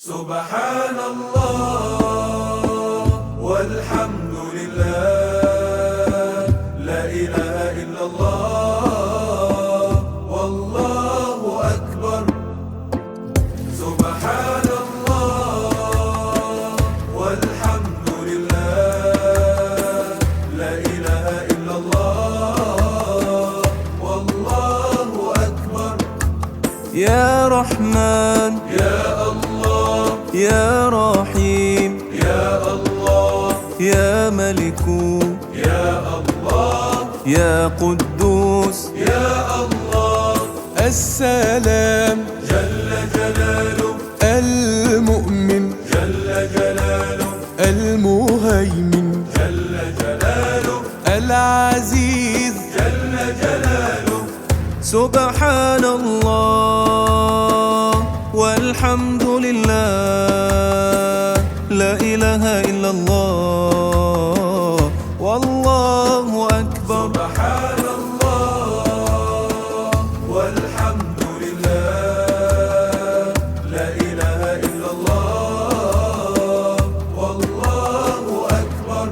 سبحان الله والحمد لله، لا إله إلا الله والله أكبر. سبحان الله والحمد لله، لا إله إلا الله والله أكبر. يا رحمن يا الله، يا رحيم يا الله، يا ملك يا الله، يا قدوس يا الله، السلام جل جلاله، المؤمن جل جلاله، المهيمن جل جلاله، العزيز جل جلاله. سبحان الله والحمد لله، لا إله إلا الله والله أكبر. سبحان الله والحمد لله، لا إله إلا الله والله أكبر.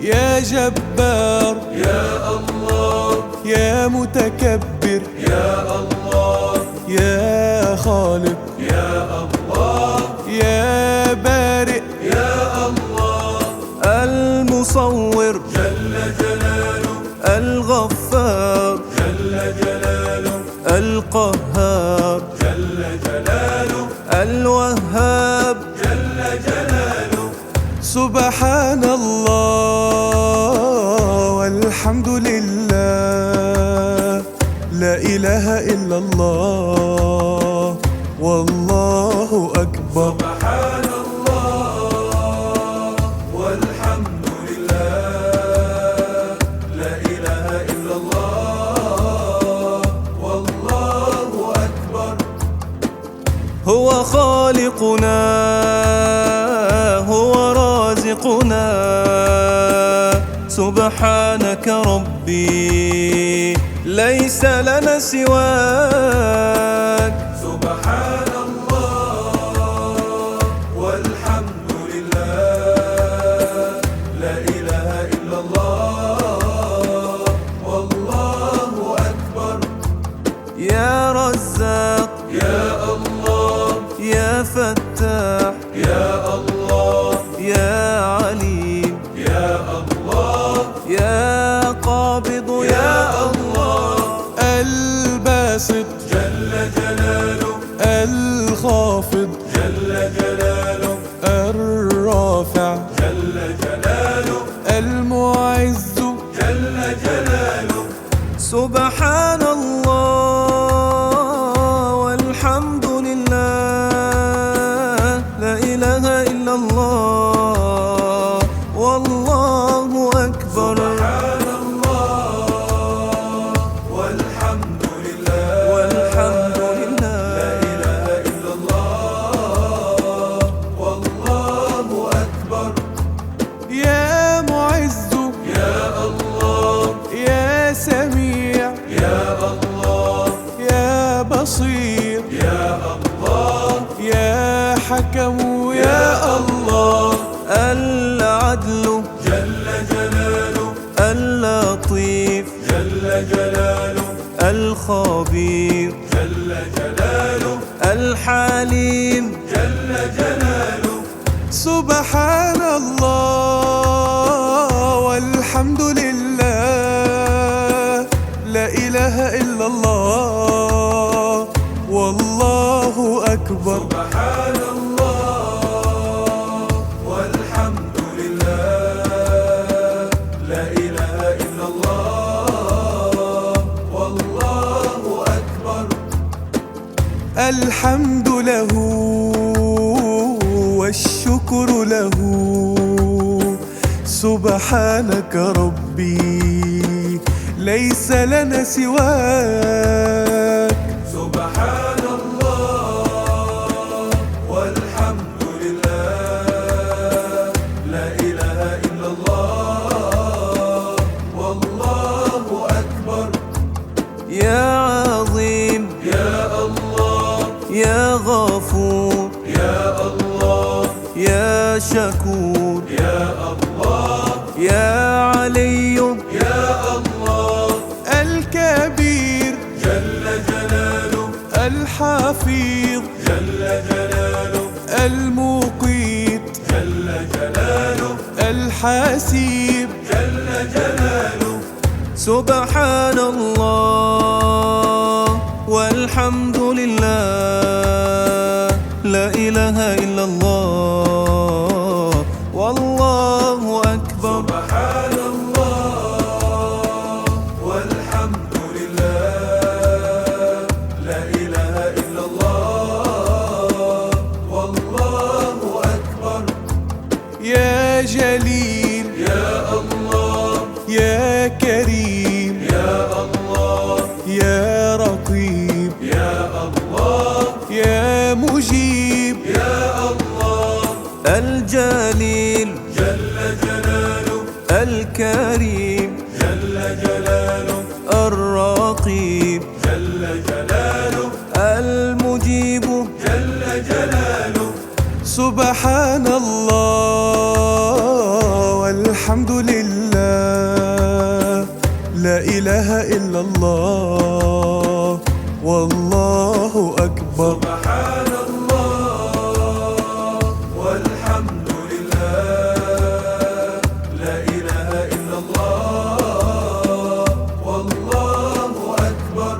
يا جبار يا الله، يا متكبر يا الله، يا خالق يا الله، يا بارئ يا الله، المصور جل جلاله، الغفار جل جلاله، القهار جل جلاله، الوهاب جل جلاله. سبحان الله والحمد لله، لا إله إلا الله والله أكبر. سبحان الله والحمد لله، لا إله إلا الله والله أكبر. هو خالقنا، هو رازقنا، سبحانك ربي ليس لنا سواك. سبحان الله والحمد لله، لا إله إلا الله والله أكبر. يا رزاق يا الله، يا فتاح يا الله، يا عليم يا الله، يا قابض يا الله، الباسط جل جلاله، الخافض جل جلاله، الرافع جل جلاله، المعز جل جلاله. سبحان الله والحمد لله، لا إله إلا الله والله أكبر. سبحان الله والحمد لله، والحمد لا لله، إله إلا الله والله أكبر. يا معز يا الله، يا سميع يا الله، يا بصير يا الله، يا حكم يا الله، العدل جل جلاله، اللطيف جل جلاله، الخبير جل جلاله، الحليم. جل جلاله. سبحان الله والحمد لله، لا إله إلا الله والله أكبر. سبحان الله والحمد لله، لا إله إلا الله والله أكبر. الحمد له والشكر له، سبحانك ربي ليس لنا سواك. سبحان الله والحمد لله، لا إله إلا الله والله أكبر. يا عظيم يا الله، يا غفور يا شكور يا الله يا علي يا الله الكبير جل جلاله الحفيظ جل جلاله المقيت جل جلاله الحسيب جل جلاله سبحان الله والحمد لله لا إله إلا الله والله أكبر سبحان الله والحمد لله لا إله إلا الله والله أكبر يا جليل يا الله يا كريم يا الله يا رقيب يا الله يا مجيب يا الله الجليل جل جلاله الكريم جل جلاله الرقيب جل جلاله المجيب جل جلاله سبحان الله والحمد لله لا إله إلا الله والله أكبر سبحان الله والحمد لله لا إله إلا الله والله أكبر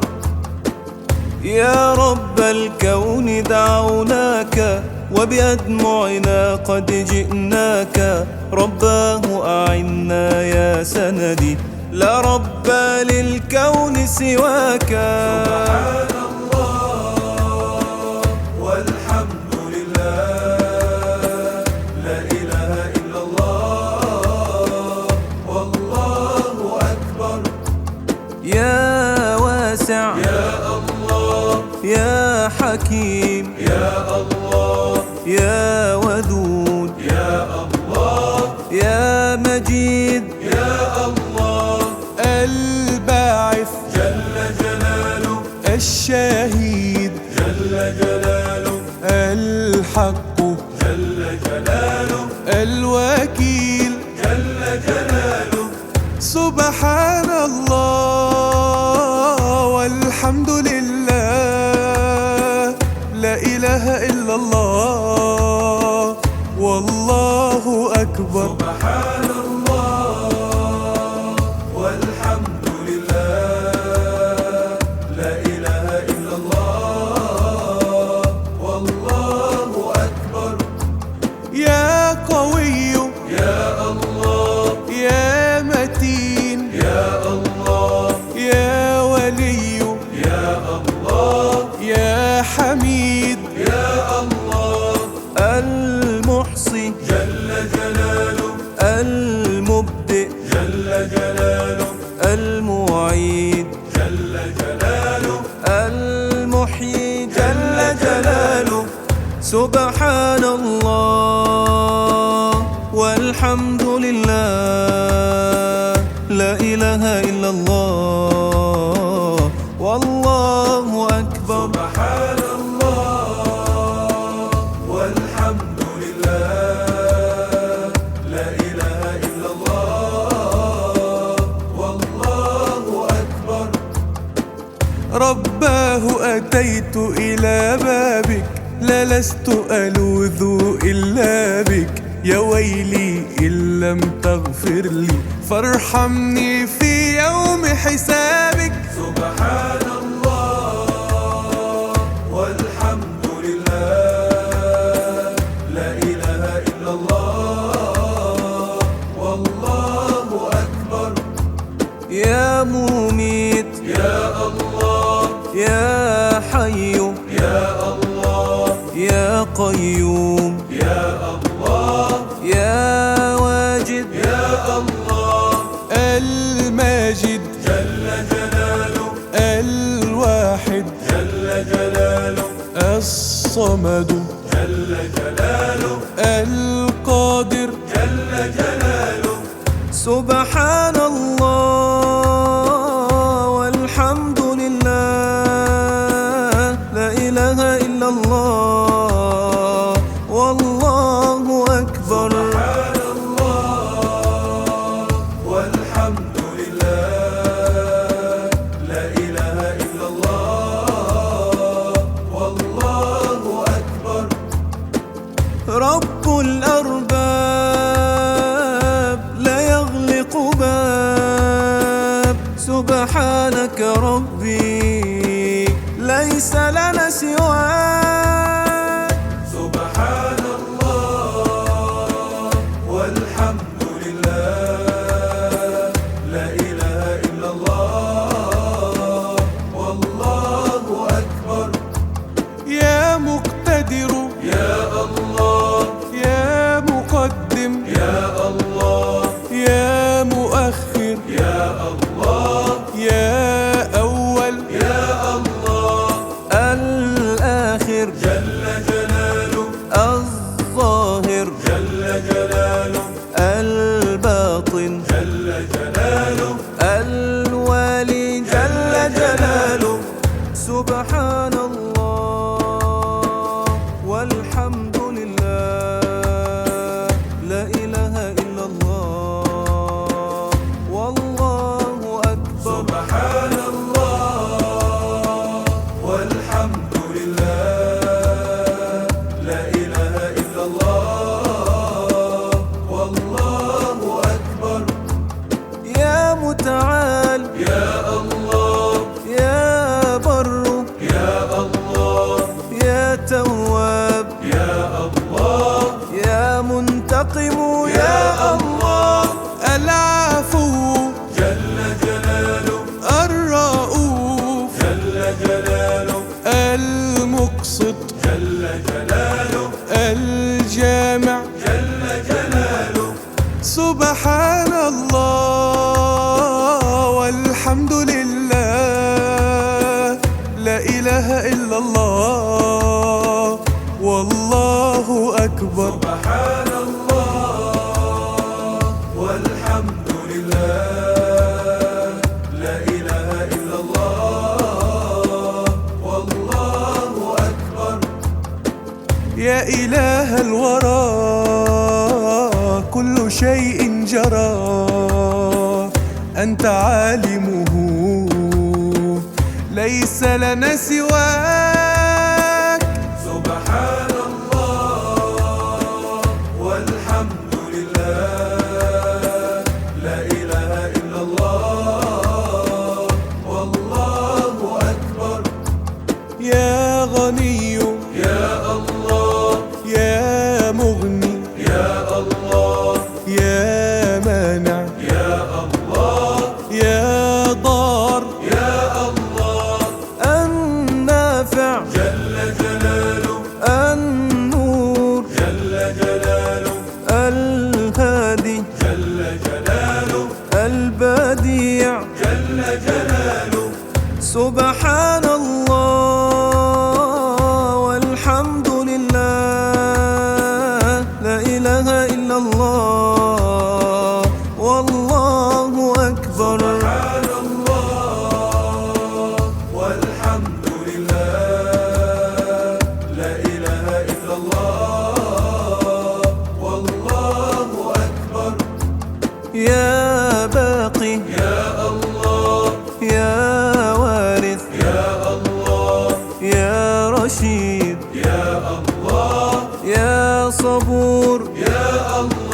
يا رب الكون دعوناك وبأدمعنا قد جئناك رباه أعنا يا سندي لا رب للكون سواك سبحان الله والحمد لله لا إله إلا الله والله أكبر يا واسع يا الله يا حكيم يا الله يا ودود يا الله يا مجيد يا الله الباعث جل جلاله الشهيد جل جلاله الحق جل جلاله الوكيل جل جلاله سبحان الله والحمد لله لا إله إلا الله والله أكبر سبحان الله والحمد لله لا إله إلا الله والله أكبر يا قوي يا الله يا متين يا الله يا ولي يا الله يا حميد يا الله المحصي جل جلاله المبدئ جل جلاله المعيد جل جلاله المحيي جل جلاله سبحان الله والحمد لله لا إله إلا الله والله أكبر سبحان الله والحمد لله لا إله إلا الله والله أكبر رباه أتيت إلى بابك للست ألوذ إلا بك يا ويلي إن لم تغفر لي فارحمني في يوم حسابك سبحان الله والحمد لله لا إله إلا الله والله أكبر يا مميت يا الله يا حي يا الله يا قيوم يا الله يا واجد يا الله الماجد جل جلاله الواحد جل جلاله الصمد جل جلاله القادر جل جلاله سبحان الله والحمد لله لا إله إلا الله والله أكبر سبحانك ربي ليس لنا سواك. سبحان الله والحمد لله، لا إله إلا الله والله أكبر. يا مقتدر يا الله يا مقدم يا الله يا مؤخر يا الله يا أول يا الله الآخر جل جلاله الظاهر جل جلاله الباطن جل جلاله الوالي جل جلاله. سبحان الله والحمد لله، لا إله إلا الله والله أكبر. سبحان الله والحمد لله، لا إله إلا الله والله أكبر. يا متعال يا الله يا بر يا الله يا تواب يا الله يا منتقم يا الله. العفو جل جلاله الرؤوف جل جلاله المقسط جل جلاله الجامع جل جلاله. سبحان الله والحمد لله، لا إله إلا الله والله أكبر. سبحان الله والحمد لله، لا إله إلا الله والله أكبر. يا إله الورى كل شيء جرى أنت عالمه، ليس لنا سواك. سبحان الله والحمد لله، لا إله إلا الله والله أكبر. يا غني يا الله يا مغني يا الله يا مانع يا الله يا ضار يا الله النافع جل جلاله النور جل جلاله الهادي جل جلاله البديع جل جلاله. سبحان الله والحمد لله، لا إله إلا الله والله أكبر. سبحان الله والحمد لله، لا إله إلا الله والله أكبر. يا باقي يا الله يا وارث يا الله يا رشيد يا الله يا صبور يا الله